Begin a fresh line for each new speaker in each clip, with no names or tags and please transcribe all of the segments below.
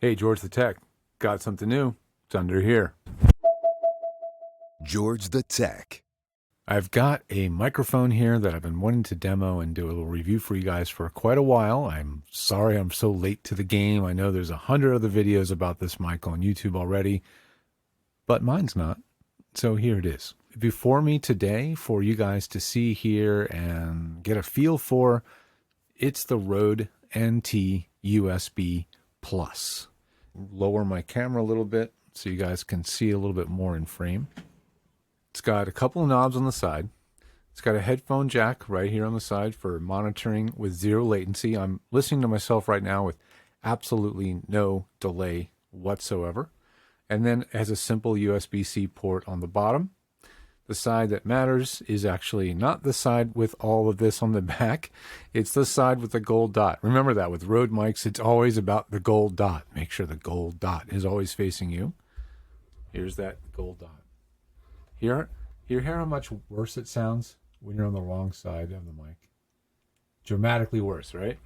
Hey, George the Tech, got something new. It's under here.
George the Tech.
I've got a microphone here that I've been wanting to demo and do a little review for you guys for quite a while. I'm sorry I'm so late to the game. I know there's 100 other videos about this mic on YouTube already, but mine's not. So here it is. Before me today for you guys to see here and get a feel for, it's the Rode NT USB Plus. Lower my camera a little bit so you guys can see a little bit more in frame. It's got a couple of knobs on the side. It's got a headphone jack right here on the side for monitoring with zero latency. I'm listening to myself right now with absolutely no delay whatsoever. And then it has a simple USB-C port on the bottom. The side that matters is actually not the side with all of this on the back. It's the side with the gold dot. Remember that with Rode mics, it's always about the gold dot. Make sure the gold dot is always facing you. Here's that gold dot. You hear how much worse it sounds when you're on the wrong side of the mic? Dramatically worse, right?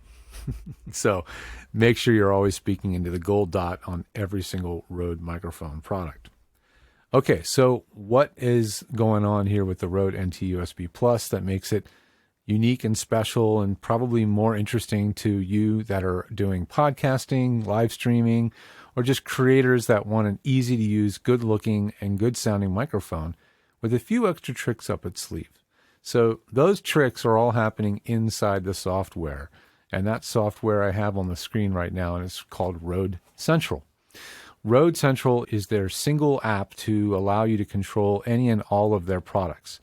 So make sure you're always speaking into the gold dot on every single Rode microphone product. Okay, so what is going on here with the Rode NT USB Plus that makes it unique and special and probably more interesting to you that are doing podcasting, live streaming, or just creators that want an easy to use, good looking, and good sounding microphone with a few extra tricks up its sleeve. So those tricks are all happening inside the software. And that software I have on the screen right now, and it's called Rode Central. Rode Central is their single app to allow you to control any and all of their products.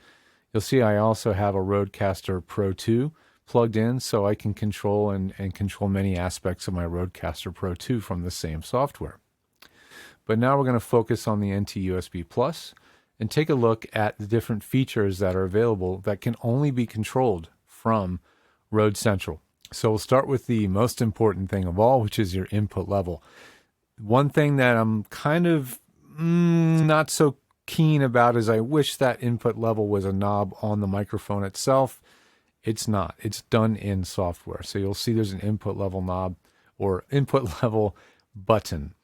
You'll see I also have a Rodecaster Pro 2 plugged in so I can control and control many aspects of my Rodecaster Pro 2 from the same software. But now we're going to focus on the NT USB Plus and take a look at the different features that are available that can only be controlled from Rode Central. So we'll start with the most important thing of all, which is your input level. One thing that I'm kind of not so keen about is I wish that input level was a knob on the microphone itself. It's not. It's done in software. So you'll see there's an input level knob or input level button.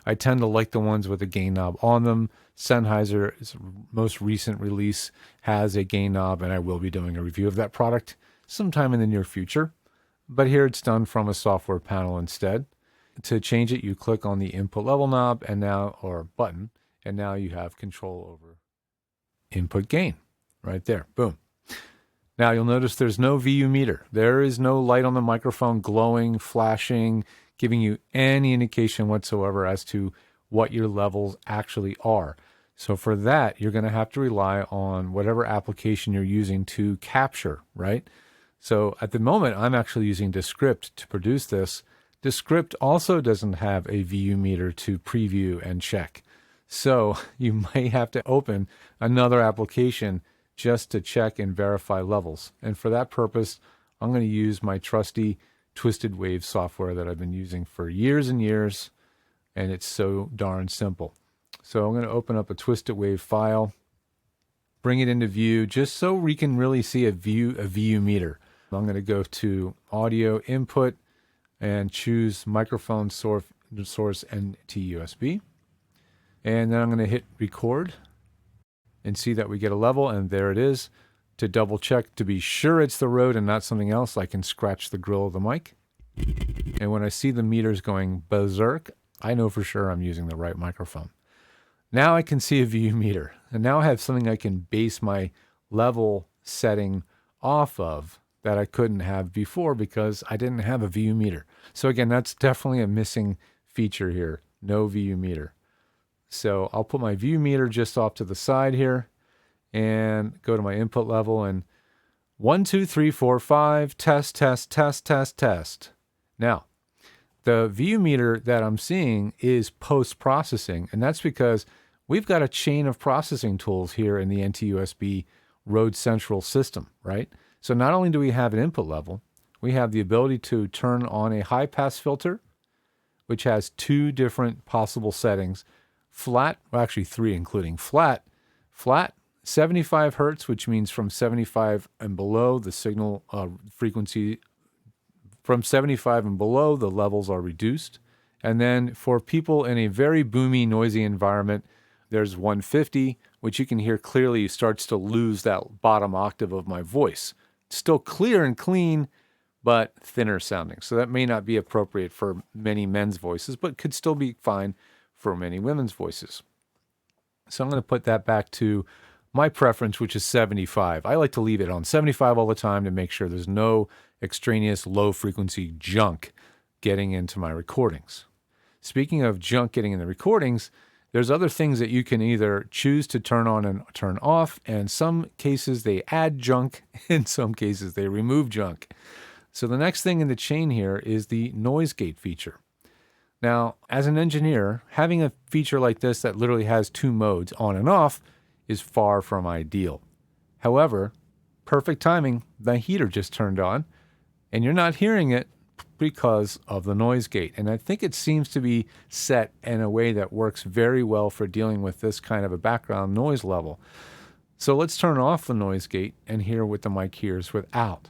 I tend to like the ones with a gain knob on them. Sennheiser's most recent release has a gain knob, and I will be doing a review of that product sometime in the near future. But here it's done from a software panel instead. To change it, you click on the input level knob or button, and now you have control over input gain right there. Boom. Now you'll notice there's no VU meter. There is no light on the microphone glowing, flashing, giving you any indication whatsoever as to what your levels actually are. So for that, you're going to have to rely on whatever application you're using to capture, right? So at the moment, I'm actually using Descript to produce this. Descript also doesn't have a VU meter to preview and check. So you may have to open another application just to check and verify levels. And for that purpose, I'm going to use my trusty Twisted Wave software that I've been using for years and years, and it's so darn simple. So I'm going to open up a Twisted Wave file, bring it into view just so we can really see a VU meter. I'm going to go to audio input and choose microphone source NT USB. And then I'm going to hit record and see that we get a level, and there it is. To double check to be sure it's the Rode and not something else, I can scratch the grill of the mic. And when I see the meters going berserk, I know for sure I'm using the right microphone. Now I can see a VU meter, and now I have something I can base my level setting off of that I couldn't have before because I didn't have a VU meter. So again, that's definitely a missing feature here, no VU meter. So I'll put my VU meter just off to the side here and go to my input level and 1, 2, 3, 4, 5, test, test, test, test, test. Now, the VU meter that I'm seeing is post-processing, and that's because we've got a chain of processing tools here in the NT-USB Rode Central system, right? So not only do we have an input level, we have the ability to turn on a high-pass filter, which has 2 different possible settings. Flat, well actually 3 including flat, 75 hertz, which means from 75 and below, the signal frequency, from 75 and below, the levels are reduced. And then for people in a very boomy, noisy environment, there's 150, which you can hear clearly starts to lose that bottom octave of my voice. Still clear and clean, but thinner sounding. So that may not be appropriate for many men's voices, but could still be fine for many women's voices. So I'm going to put that back to my preference, which is 75. I like to leave it on 75 all the time to make sure there's no extraneous low frequency junk getting into my recordings. Speaking of junk getting in the recordings, there's other things that you can either choose to turn on and turn off. And in some cases they add junk, in some cases they remove junk. So the next thing in the chain here is the noise gate feature. Now, as an engineer, having a feature like this that literally has two modes, on and off, is far from ideal. However, perfect timing, the heater just turned on, and you're not hearing it because of the noise gate. And I think it seems to be set in a way that works very well for dealing with this kind of a background noise level. So let's turn off the noise gate and hear what the mic hears without.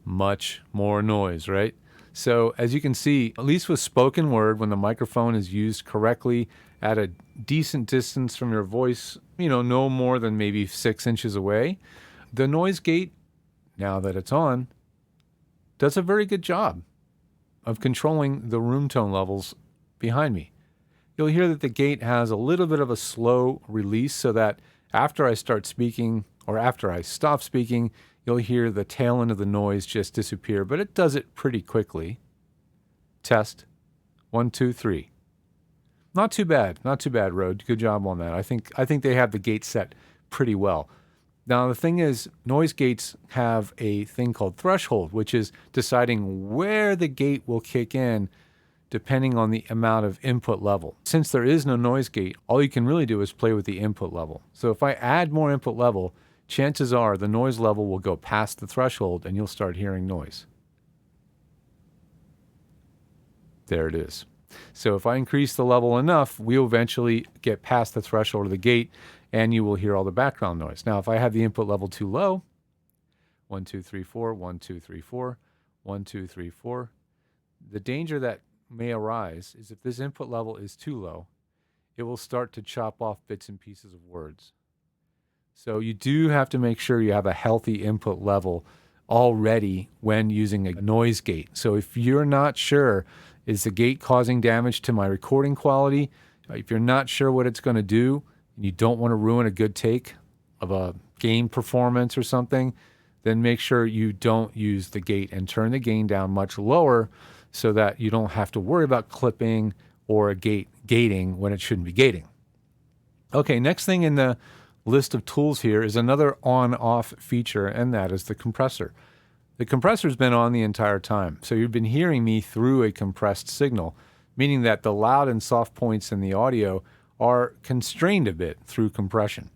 Much more noise, right? So as you can see, at least with spoken word, when the microphone is used correctly at a decent distance from your voice, no more than maybe 6 inches away, the noise gate, now that it's on, does a very good job of controlling the room tone levels behind me. You'll hear that the gate has a little bit of a slow release so that after I start speaking or after I stop speaking, you'll hear the tail end of the noise just disappear, but it does it pretty quickly. Test. 1, 2, 3. Not too bad, Rode. Good job on that. I think they have the gate set pretty well. Now, the thing is, noise gates have a thing called threshold, which is deciding where the gate will kick in depending on the amount of input level. Since there is no noise gate, all you can really do is play with the input level. So if I add more input level, chances are the noise level will go past the threshold and you'll start hearing noise. There it is. So if I increase the level enough, we'll eventually get past the threshold of the gate and you will hear all the background noise. Now, if I have the input level too low, 1, 2, 3, 4, 1, 2, 3, 4, 1, 2, 3, 4, the danger that may arise is if this input level is too low, it will start to chop off bits and pieces of words. So you do have to make sure you have a healthy input level already when using a noise gate. So if you're not sure, is the gate causing damage to my recording quality? If you're not sure what it's going to do, and you don't want to ruin a good take of a game performance or something, then make sure you don't use the gate and turn the gain down much lower so that you don't have to worry about clipping or gating when it shouldn't be gating. Okay, next thing in the list of tools here is another on-off feature, and that is the compressor. The compressor's been on the entire time, so you've been hearing me through a compressed signal, meaning that the loud and soft points in the audio are constrained a bit through compression.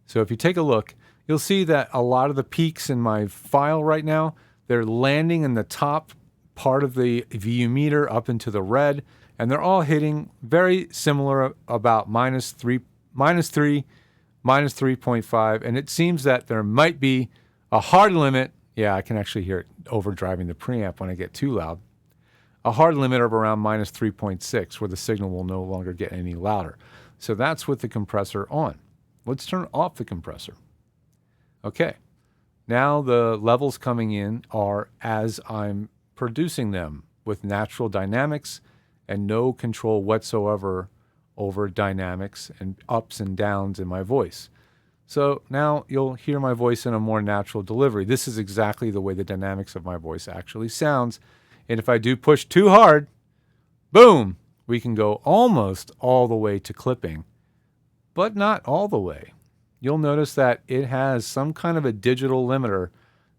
So if you take a look, you'll see that a lot of the peaks in my file right now, they're landing in the top part of the VU meter up into the red, and they're all hitting very similar, about -3, -3.5, and it seems that there might be a hard limit. Yeah, I can actually hear it overdriving the preamp when I get too loud. A hard limit of around -3.6 where the signal will no longer get any louder. So that's with the compressor on. Let's turn off the compressor. Okay, now the levels coming in are as I'm producing them with natural dynamics and no control whatsoever over dynamics and ups and downs in my voice. So now you'll hear my voice in a more natural delivery. This is exactly the way the dynamics of my voice actually sounds. And if I do push too hard, boom, we can go almost all the way to clipping, but not all the way. You'll notice that it has some kind of a digital limiter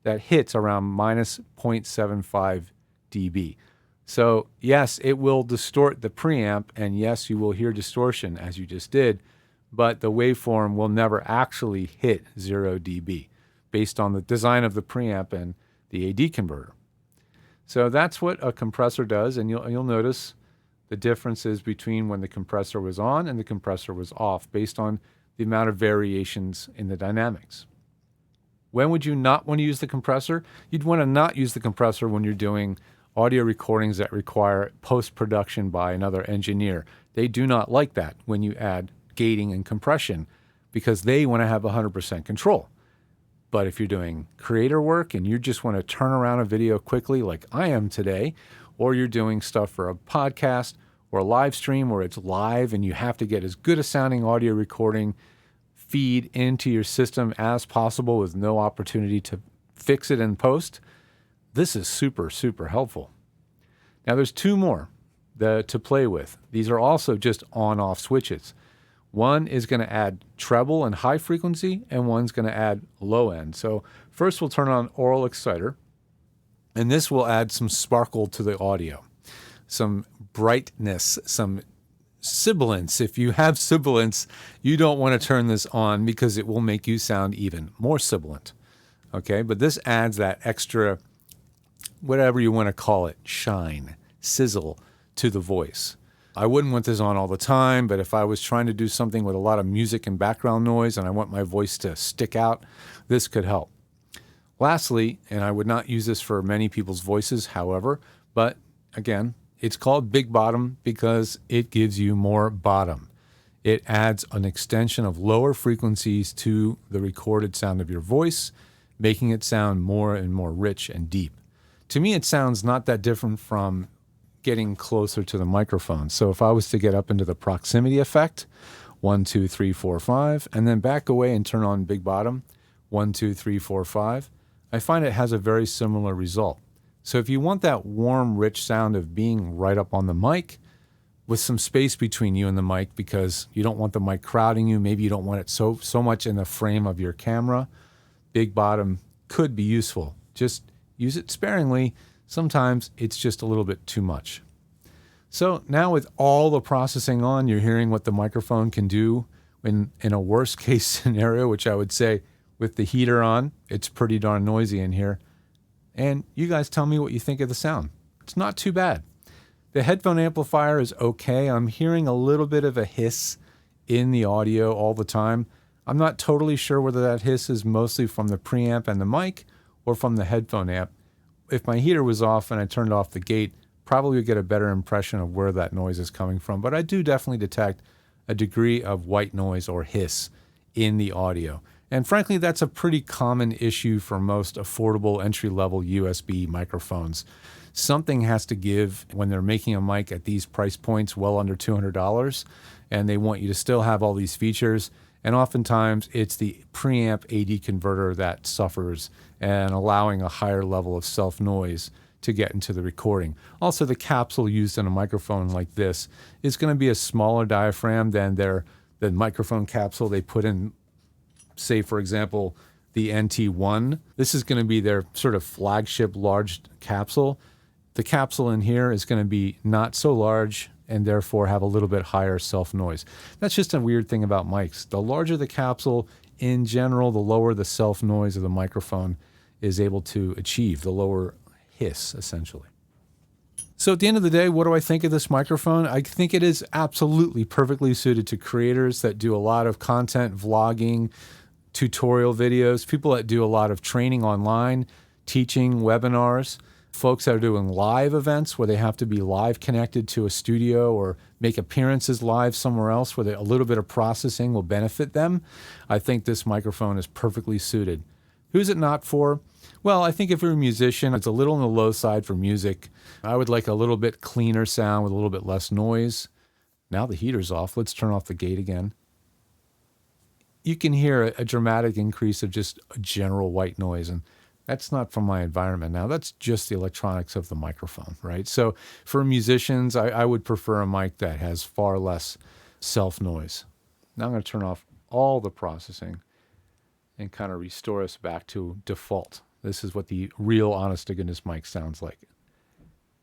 that hits around -0.75 dB. So yes, it will distort the preamp, and yes, you will hear distortion as you just did, but the waveform will never actually hit 0 dB based on the design of the preamp and the AD converter. So that's what a compressor does, and you'll notice the differences between when the compressor was on and the compressor was off based on the amount of variations in the dynamics. When would you not want to use the compressor? You'd want to not use the compressor when you're doing audio recordings that require post-production by another engineer. They do not like that when you add gating and compression because they want to have 100% control. But if you're doing creator work and you just want to turn around a video quickly like I am today, or you're doing stuff for a podcast or a live stream where it's live and you have to get as good a sounding audio recording feed into your system as possible with no opportunity to fix it in post, this is super, super helpful. Now there's two more to play with. These are also just on-off switches. One is going to add treble and high frequency, and one's going to add low end. So first we'll turn on aural exciter, and this will add some sparkle to the audio, some brightness, some sibilance. If you have sibilance, you don't want to turn this on because it will make you sound even more sibilant. Okay, but this adds that extra, whatever you want to call it, shine, sizzle to the voice. I wouldn't want this on all the time, but if I was trying to do something with a lot of music and background noise and I want my voice to stick out, this could help. Lastly, and I would not use this for many people's voices, however, but again, it's called big bottom because it gives you more bottom. It adds an extension of lower frequencies to the recorded sound of your voice, making it sound more and more rich and deep. To me, it sounds not that different from getting closer to the microphone. So if I was to get up into the proximity effect, 1, 2, 3, 4, 5, and then back away and turn on big bottom, 1, 2, 3, 4, 5, I find it has a very similar result. So if you want that warm, rich sound of being right up on the mic with some space between you and the mic because you don't want the mic crowding you, maybe you don't want it so much in the frame of your camera, big bottom could be useful. Just use it sparingly. Sometimes it's just a little bit too much. So now with all the processing on, you're hearing what the microphone can do in a worst case scenario, which I would say with the heater on, it's pretty darn noisy in here. And you guys tell me what you think of the sound. It's not too bad. The headphone amplifier is okay. I'm hearing a little bit of a hiss in the audio all the time. I'm not totally sure whether that hiss is mostly from the preamp and the mic or from the headphone amp. If my heater was off and I turned off the gate, probably would get a better impression of where that noise is coming from. But I do definitely detect a degree of white noise or hiss in the audio. And frankly, that's a pretty common issue for most affordable entry-level USB microphones. Something has to give when they're making a mic at these price points, well under $200, and they want you to still have all these features. And oftentimes it's the preamp AD converter that suffers and allowing a higher level of self-noise to get into the recording. Also, the capsule used in a microphone like this is going to be a smaller diaphragm than the microphone capsule they put in, say, for example, the NT1. This is going to be their sort of flagship large capsule. The capsule in here is going to be not so large and therefore have a little bit higher self-noise. That's just a weird thing about mics. The larger the capsule, in general, the lower the self-noise of the microphone is able to achieve, the lower hiss, essentially. So at the end of the day, what do I think of this microphone? I think it is absolutely perfectly suited to creators that do a lot of content, vlogging, tutorial videos, people that do a lot of training online, teaching, webinars, folks that are doing live events where they have to be live connected to a studio or make appearances live somewhere else where a little bit of processing will benefit them. I think this microphone is perfectly suited. Who's it not for? Well, I think if you're a musician, it's a little on the low side for music. I would like a little bit cleaner sound with a little bit less noise. Now the heater's off. Let's turn off the gate again. You can hear a dramatic increase of just a general white noise, and that's not from my environment now. That's just the electronics of the microphone, right? So for musicians, I would prefer a mic that has far less self-noise. Now I'm going to turn off all the processing and kind of restore us back to default. This is what the real honest-to-goodness mic sounds like.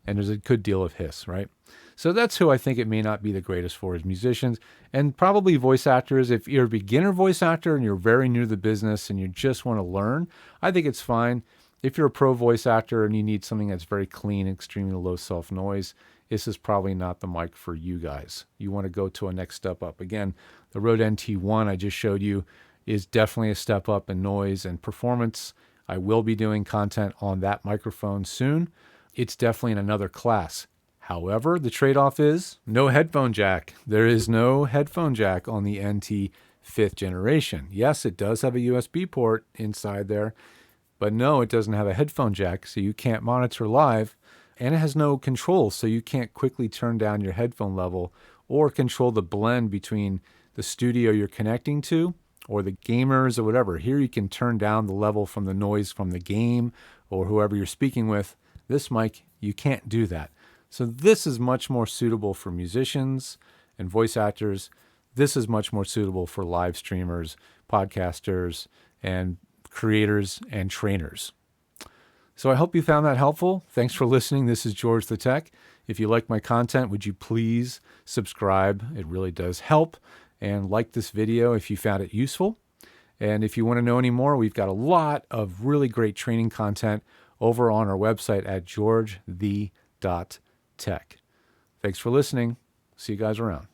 And there's a good deal of hiss, right? So that's who I think it may not be the greatest for is musicians and probably voice actors. If you're a beginner voice actor and you're very new to the business and you just want to learn, I think it's fine. If you're a pro voice actor and you need something that's very clean, extremely low self-noise, this is probably not the mic for you guys. You want to go to a next step up. Again, the Rode NT1 I just showed you is definitely a step up in noise and performance. I will be doing content on that microphone soon. it's definitely in another class. However, the trade-off is no headphone jack. There is no headphone jack on the NT 5th generation. Yes, it does have a USB port inside there, but no, it doesn't have a headphone jack, so you can't monitor live, and it has no control, so you can't quickly turn down your headphone level or control the blend between the studio you're connecting to or the gamers or whatever. Here you can turn down the level from the noise from the game or whoever you're speaking with. This mic, you can't do that. So this is much more suitable for musicians and voice actors. This is much more suitable for live streamers, podcasters, and creators and trainers. So I hope you found that helpful. Thanks for listening. This is George the Tech. If you like my content, would you please subscribe? It really does help. And like this video if you found it useful. And if you want to know any more, we've got a lot of really great training content over on our website at georgethe.tech. Thanks for listening. See you guys around.